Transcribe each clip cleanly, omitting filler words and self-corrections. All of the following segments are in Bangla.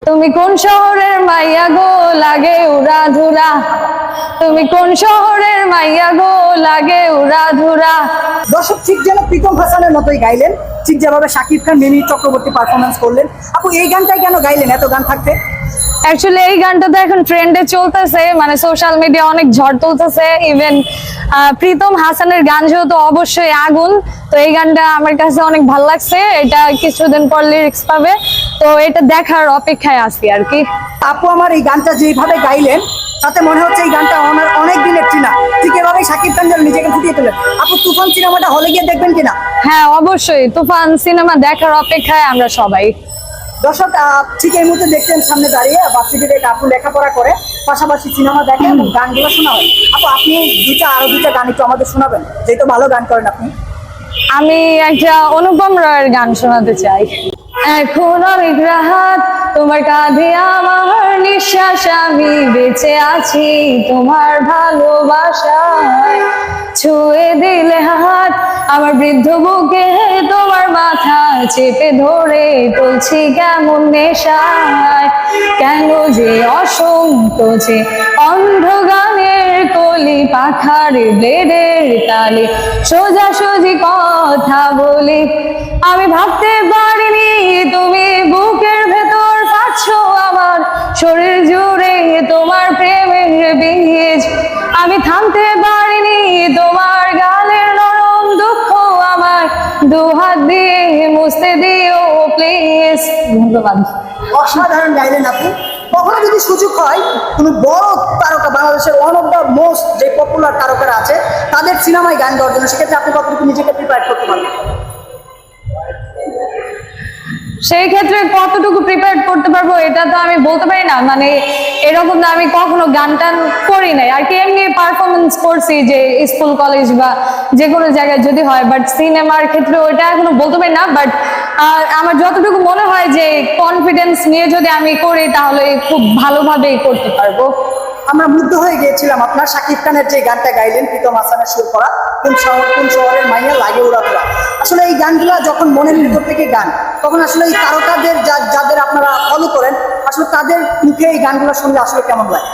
তুমি কোন শহরের মাইয়া গো লাগে উড়া ধুরা, তুমি কোন শহরের মাইয়া গো লাগে উড়া ধুরা। দর্শক ঠিক যেন প্রীতম হাসানের মতোই গাইলেন, ঠিক যেভাবে শাকিব খান মিমি চক্রবর্তী পারফরমেন্স করলেন। আপু এই গানটাই কেন গাইলেন এত গান থাকতে? অ্যাকচুয়ালি এই গানটা তো এখন ট্রেন্ডে চলতেছে, মানে সোশ্যাল মিডিয়া অনেক ঝড় তুলতেছে। ইভেন প্রীতম হাসানের গান যেহেতু অবশ্যই আগুন, তো এই গানটা আমার কাছে অনেক ভালো লাগছে। এটা কিছুদিন পর লিরিক্স পাবে, তো এটা দেখার অপেক্ষায় আছি আর কি। আপু আমার এই গানটা যেভাবে গাইলেন তাতে মনে হচ্ছে এই গানটা আমার অনেক দিনের চিনা। ঠিক এভাবেই শাকিব খান যেন নিজেকে ফুটিয়ে তোলেন। আপু তুফান সিনেমাটা হলে গিয়ে দেখবেন কিনা? হ্যাঁ অবশ্যই, তুফান সিনেমা দেখার অপেক্ষায় আমরা সবাই। দর্শক ঠিক এই মুহূর্তে দেখছেন সামনে দাঁড়িয়ে ভার্সিটিতে আপু লেখাপড়া করে, পাশাপাশি সিনেমা দেখেন এবং গানগুলো শোনা হয়। আপু আপনি আরো দুইটা গান একটু আমাদের শোনাবেন, যেহেতু ভালো গান করেন আপনি। আমি একটা অনুপম রয়ের গান শোনাতে চাই। এখন অনেক রাত তোমার কাঁধে আমার নিঃশ্বাস, আমি বেঁচে আছি তোমার ভালোবাসায়। ছুঁয়ে দিলে হাত আমার বৃদ্ধ বুকে, তোমার মাথা চেপে ধরে তুলছি কেমন নেশায়। কেন যে অসংকোচে অন্ধ গানের কলি পাখার ব্লেডের তালে সোজাসুজি কথা বলি। আমি ভাবতে পারিনি তুমি বুকের ভেতর পাচ্ছো আমার শরীর জুড়ে তোমার প্রেমের বীজ। আমি থামতে পারিনি তোমার গালের নরম দুঃখ আমার দুহাত দিয়ে মুছতে দিও প্লিজ। ধন্যবাদ। অসাধারণ গাইলেন আপু। কখনো যদি সুযোগ হয় কোনো বড় তারকা, বাংলাদেশের ওয়ান অফ দ্য মোস্ট যে পপুলার তারকারা আছে তাদের সিনেমায় গান দেওয়ার জন্য, সেক্ষেত্রে আপনি কতটুকু নিজেকে প্রিপেয়ার করতে পারবেন? সেই ক্ষেত্রে কতটুকু প্রিপেয়ার করতে পারবো এটা তো আমি বলতে পারি না, মানে এরকম না আমি কখনো গান টান করি নাই আর কি। এমনি পারফরমেন্স করছি যে স্কুল কলেজ বা যে কোনো জায়গায় যদি হয়, বাট সিনেমার ক্ষেত্রে ওইটা এখনো বলতে পারি না। বাট আমার যতটুকু মনে হয় যে কনফিডেন্স নিয়ে যদি আমি করি তাহলে খুব ভালোভাবেই করতে পারবো। আমরা মুগ্ধ হয়ে গিয়েছিলাম আপনার শাকিব খানের যে গানটা গাইলেন, প্রীতম হাসানের সুর করা, কোন শহরের মাইয়া লাগে উড়া ধুরা। আসলে এই গানগুলো যখন মনের ভিতর থেকে গান, তখন আসলে এই তারকাদের যাদের আপনারা ফলো করেন, আসলে তাদের মুখে এই গানগুলো শুনলে আসলে কেমন লাগে?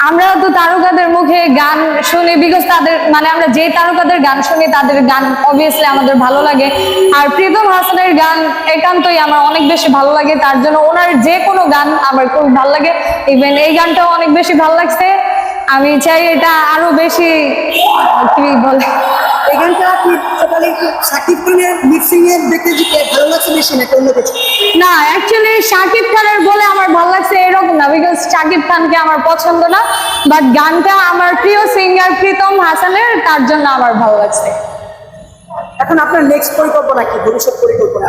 আমরা তো তারকাদের মুখে গান শুনি বিকজ তাদের, মানে আমরা যে তারকাদের গান শুনি তাদের গান অবভিয়াসলি আমাদের ভালো লাগে। আর প্রীতম হাসানের গান একান্তই আমার অনেক বেশি ভালো লাগে, তার জন্য ওনার যে কোনো গান আমার খুব ভালো লাগে। ইভেন এই গানটাও অনেক বেশি ভালো লাগছে। আমি চাই এটা আরো বেশি, কি বলে, এই গানটা কি টোটালি শাকিব খানের মিক্সিং এর দেখতে যে ভালো লাগছে বেশি নাকি অন্য কিছু? না অ্যাকচুয়ালি শাকিব খানের বলে আমার ভালো লাগছে এরকম না, বিকজ শাকিব খানকে আমার পছন্দ না, বাট গানটা আমার প্রিয় সিঙ্গার প্রীতম হাসানের, তার জন্য আমার ভালো লাগছে। এখন আপনার নেক্সট পরিকল্পনা কি, ভবিষ্যৎ পরিকল্পনা?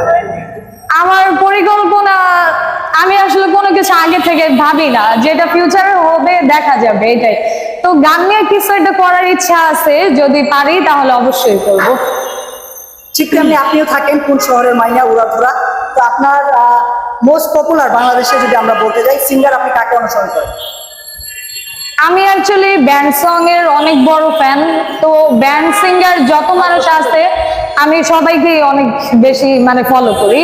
আমার পরিকল্পনা, আমি আসলে কোনো কিছু আগে থেকে ভাবি না, যেটা ফিউচারে হবে দেখা যাবে এটাই। তো গান নিয়ে কিছু একটা করার ইচ্ছা আছে, যদি পারি তাহলে অবশ্যই করবো। ঠিক তেমনি আপনিও থাকেন কোন শহরের মাইয়া উড়াধুরা। তো আপনার মোস্ট পপুলার বাংলাদেশে যদি আমরা বলতে যাই সিঙ্গার, আপনি কাকে অনুসরণ করেন? আমি অ্যাকচুয়ালি ব্যান্ড সং এর অনেক বড় ফ্যান। তো ব্যান্ড সিঙ্গার যত মানুষ আছে আমি সবাইকে অনেক বেশি মানে ফলো করি।